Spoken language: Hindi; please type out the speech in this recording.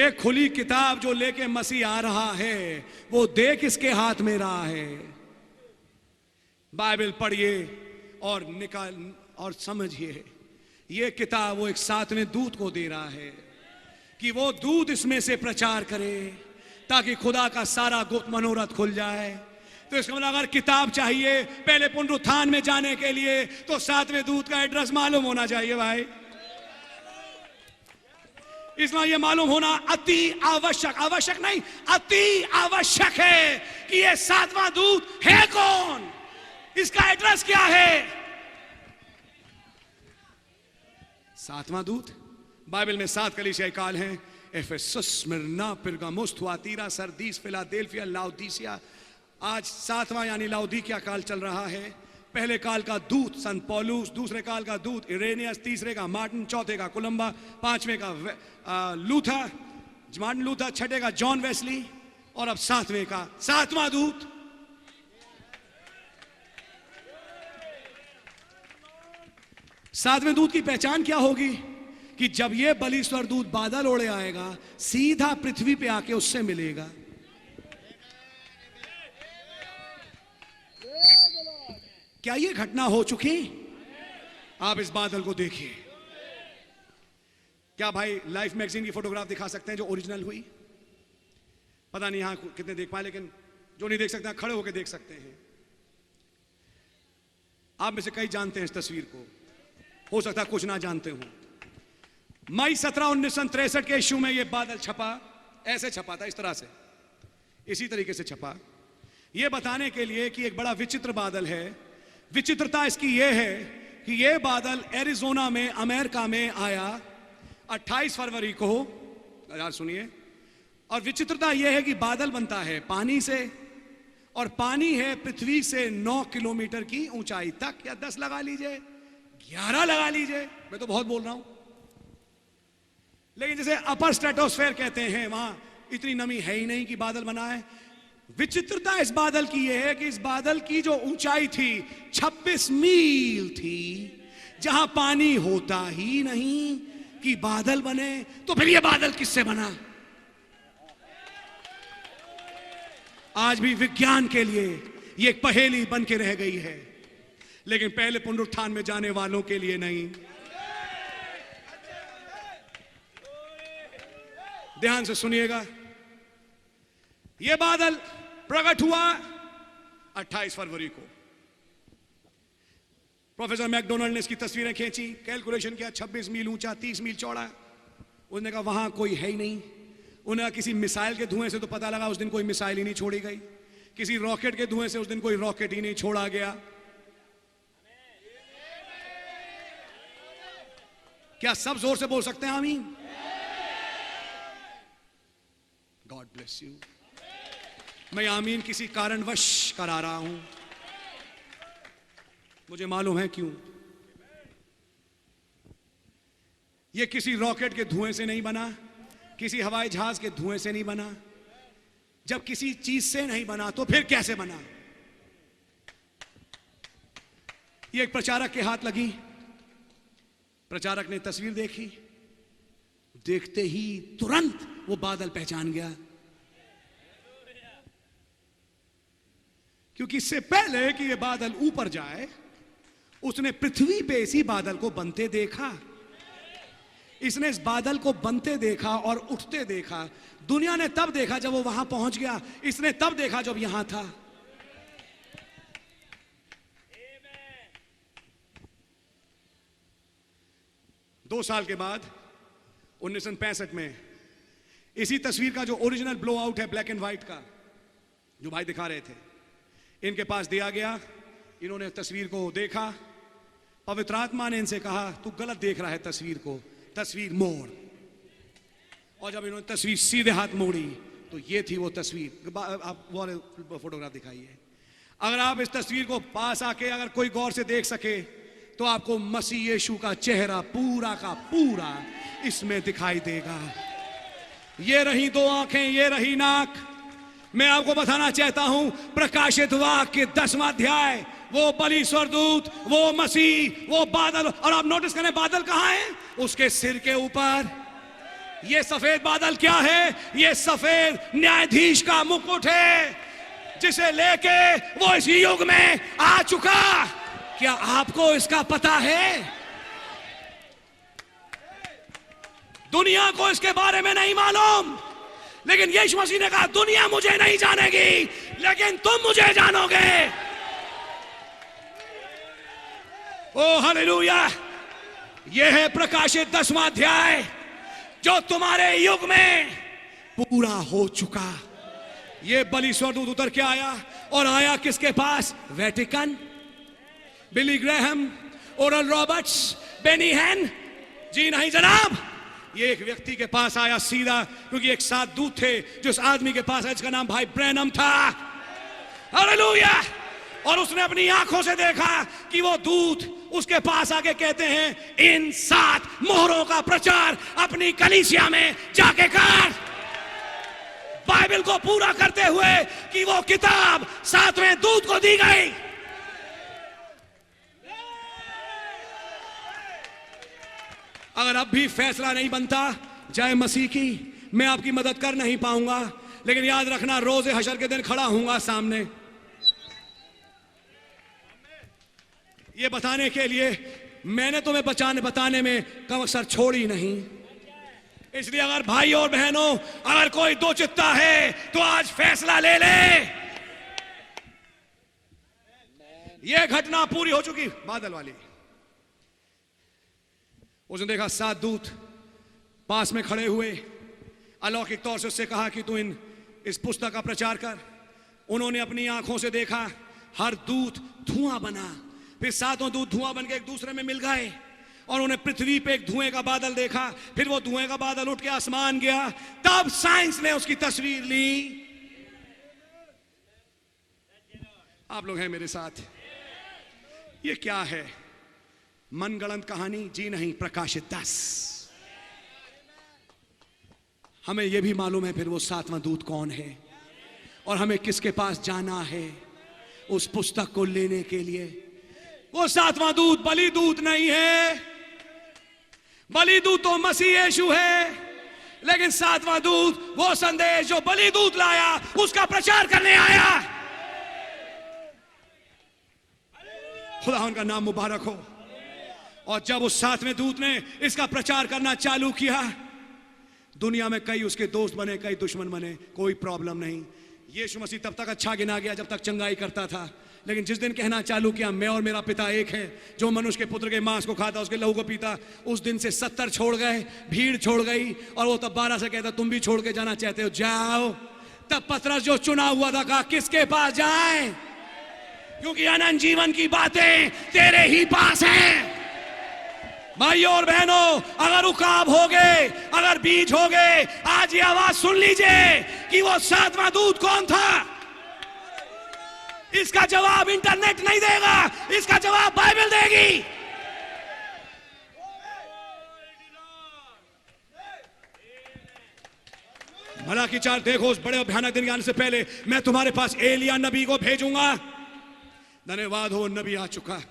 एक खुली किताब जो लेके मसीह आ रहा है, वो देख इसके हाथ में रहा है। बाइबल पढ़िए और निकाल और समझिए, ये किताब वो एक सातवें दूत को दे रहा है कि वो दूत इसमें से प्रचार करे ताकि खुदा का सारा गुप्त मनोरथ खुल जाए। तो इसका मतलब अगर किताब चाहिए पहले पुनरुत्थान में जाने के लिए, तो सातवें दूत का एड्रेस मालूम होना चाहिए भाई। इसलिए यह मालूम होना अति आवश्यक, आवश्यक नहीं अति आवश्यक है कि यह सातवां दूत है कौन, इसका एड्रेस क्या है। सातवां दूत बाइबल में 7 कलीसियाई काल हैं, Ephesus, Smyrna, Pergamus, Thyatira, Sardis, Philadelphia, Laodicea. आज 7वां यानी लाउदीकिया काल चल रहा है। पहले काल का दूत सन पौलुस, दूसरे काल का दूत इरेनियस, तीसरे का मार्टिन, चौथे का कोलंबा, पांचवें का लूथर, मार्टिन लूथर, छठे का जॉन वेस्ली और अब 7वें का 7वां दूत। सातवें दूत की पहचान क्या होगी कि जब यह बलिस्वर दूत बादल ओढ़े आएगा, सीधा पृथ्वी पे आके उससे मिलेगा। क्या यह घटना हो चुकी? आप इस बादल को देखिए। क्या भाई लाइफ मैगजीन की फोटोग्राफ दिखा सकते हैं जो ओरिजिनल हुई? पता नहीं यहां कितने देख पाए, लेकिन जो नहीं देख सकते हैं खड़े होकर देख सकते हैं। आप में से कई जानते हैं इस तस्वीर को, हो सकता है कुछ ना जानते हो। मई 17, 1963 के इश्यू में यह बादल छपा। ऐसे छपा था, इस तरह से, इसी तरीके से छपा, यह बताने के लिए कि एक बड़ा विचित्र बादल है। विचित्रता इसकी यह है कि यह बादल एरिज़ोना में अमेरिका में आया 28 फरवरी को। यार सुनिए, और विचित्रता यह है कि बादल बनता है पानी से, और पानी है पृथ्वी से 9 किलोमीटर की ऊंचाई तक, या 10 लगा लीजिए, 11 लगा लीजिए, मैं तो बहुत बोल रहा हूं। लेकिन जैसे अपर स्ट्रेटोस्फेयर कहते हैं, वहां इतनी नमी है ही नहीं कि बादल बना है। विचित्रता इस बादल की यह है कि इस बादल की जो ऊंचाई थी 26 मील थी, जहां पानी होता ही नहीं कि बादल बने। तो फिर यह बादल किससे बना? आज भी विज्ञान के लिए यह एक पहेली बन के रह गई है, लेकिन पहले पुनरुत्थान में जाने वालों के लिए नहीं। ध्यान से सुनिएगा, यह बादल प्रकट हुआ 28 फरवरी को। प्रोफेसर मैकडोनाल्ड ने इसकी तस्वीरें खींची, कैलकुलेशन किया, 26 मील ऊंचा, 30 मील चौड़ा। उसने कहा वहां कोई है ही नहीं। उन्हें किसी मिसाइल के धुएं से तो पता लगा उस दिन कोई मिसाइल ही नहीं छोड़ी गई, किसी रॉकेट के धुएं से उस दिन कोई रॉकेट ही नहीं छोड़ा गया। क्या सब जोर से बोल सकते हैं आमीन? God bless you. मैं आमीन किसी कारणवश करा रहा हूं, मुझे मालूम है क्यों। यह किसी रॉकेट के धुएं से नहीं बना, किसी हवाई जहाज के धुएं से नहीं बना। जब किसी चीज से नहीं बना तो फिर कैसे बना? यह एक प्रचारक के हाथ लगी। प्रचारक ने तस्वीर देखी, देखते ही तुरंत वो बादल पहचान गया, क्योंकि इससे पहले कि ये बादल ऊपर जाए उसने पृथ्वी पे इसी बादल को बनते देखा। इसने इस बादल को बनते देखा और उठते देखा। दुनिया ने तब देखा जब वो वहां पहुंच गया, इसने तब देखा जब यहां था। दो साल के बाद 1965 में इसी तस्वीर का जो ओरिजिनल ब्लो आउट है ब्लैक एंड व्हाइट का, जो भाई दिखा रहे थे, इनके पास दिया गया। इन्होंने तस्वीर को देखा, पवित्र आत्मा ने इनसे कहा तू गलत देख रहा है तस्वीर को, तस्वीर मोड़। और जब इन्होंने तस्वीर सीधे हाथ मोड़ी तो ये थी वो तस्वीर। आप वो फोटोग्राफ दिखाइए। अगर आप इस तस्वीर को पास आके अगर कोई गौर से देख सके तो आपको मसीह यीशु का चेहरा पूरा का पूरा इसमें दिखाई देगा। ये रही दो आंखें, ये रही नाक। मैं आपको बताना चाहता हूं, प्रकाशित वाक्य 10वां अध्याय, वो बलि स्वर्गदूत, वो मसीह, वो बादल। और आप नोटिस करें बादल कहां है? उसके सिर के ऊपर। ये सफेद बादल क्या है? ये सफेद न्यायाधीश का मुकुट है, जिसे लेके वो इस युग में आ चुका। क्या आपको इसका पता है? दुनिया को इसके बारे में नहीं मालूम, लेकिन यीशु मसीह ने कहा दुनिया मुझे नहीं जानेगी, लेकिन तुम मुझे जानोगे। ओ हालेलुया। यह है प्रकाशित 10वां अध्याय, जो तुम्हारे युग में पूरा हो चुका। ये बलि स्वर्गदूत उतर के आया, और आया किसके पास? वेटिकन, बिली ग्रेहम, ओरल रॉबर्ट्स, बेनी हैन? जी नहीं जनाब, ये एक व्यक्ति के पास आया सीधा, क्योंकि एक साथ दूत थे जो इस आदमी के पास है, जिसका नाम भाई ब्रैनम था। हालेलुया। और उसने अपनी आंखों से देखा कि वो दूत उसके पास आके कहते हैं, इन 7 मोहरों का प्रचार अपनी कलीसिया में जाके कर। बाइबल को पूरा करते हुए कि वो किताब 7वें दूत को दी गई। अगर अब भी फैसला नहीं बनता जय मसीह की, मैं आपकी मदद कर नहीं पाऊंगा, लेकिन याद रखना रोज़े हशर के दिन खड़ा हूंगा सामने, ये बताने के लिए मैंने तुम्हें बताने में कसर छोड़ी नहीं। इसलिए अगर भाई और बहनों, अगर कोई दो चित्ता है तो आज फैसला ले ले। यह घटना पूरी हो चुकी बादल वाली। उसने देखा 7 दूत पास में खड़े हुए, अलौकिक तौर से उससे कहा कि तू इस पुस्तक का प्रचार कर। उन्होंने अपनी आंखों से देखा, हर दूत धुआं बना, फिर 7 दूत धुआं बन के एक दूसरे में मिल गए, और उन्हें पृथ्वी पे एक धुएं का बादल देखा, फिर वो धुएं का बादल उठ के आसमान गया। तब साइंस ने उसकी तस्वीर ली। आप लोग हैं मेरे साथ? ये क्या है? मनगढ़ंत कहानी? जी नहीं, प्रकाशित 10। हमें यह भी मालूम है फिर वो 7वां दूत कौन है, और हमें किसके पास जाना है उस पुस्तक को लेने के लिए। वो 7वां दूत बलि दूत नहीं है, बलि दूत तो मसीह यीशु है, लेकिन 7वां दूत वो संदेश जो बलि दूत लाया उसका प्रचार करने आया। खुदा उनका नाम मुबारक हो। और जब उस 7वें दूत ने इसका प्रचार करना चालू किया, दुनिया में कई उसके दोस्त बने, कई दुश्मन बने, कोई प्रॉब्लम नहीं। यीशु मसीह तब तक अच्छा गिना गया जब तक चंगाई करता था, लेकिन जिस दिन कहना चालू किया मैं और मेरा पिता एक है, जो मनुष्य के पुत्र के मांस को खाता उसके लहू को पीता, उस दिन से 70 छोड़ गए, भीड़ छोड़ गई। और वो तब 12 से कहता तुम भी छोड़ के जाना चाहते हो, जाओ। तब पतरस जो चुना हुआ था कहा किसके पास जाएं, क्योंकि अनंत जीवन की बातें तेरे ही पास हैं। भाइयों और बहनों, अगर उकाब हो गए, अगर बीज हो गए, आज ये आवाज सुन लीजिए कि वो 7वां दूत कौन था। इसका जवाब इंटरनेट नहीं देगा, इसका जवाब बाइबल देगी। मलाकी 4 देखो, उस बड़े भयानक दिन आने से पहले मैं तुम्हारे पास एलिया नबी को भेजूंगा। धन्यवाद हो, नबी आ चुका।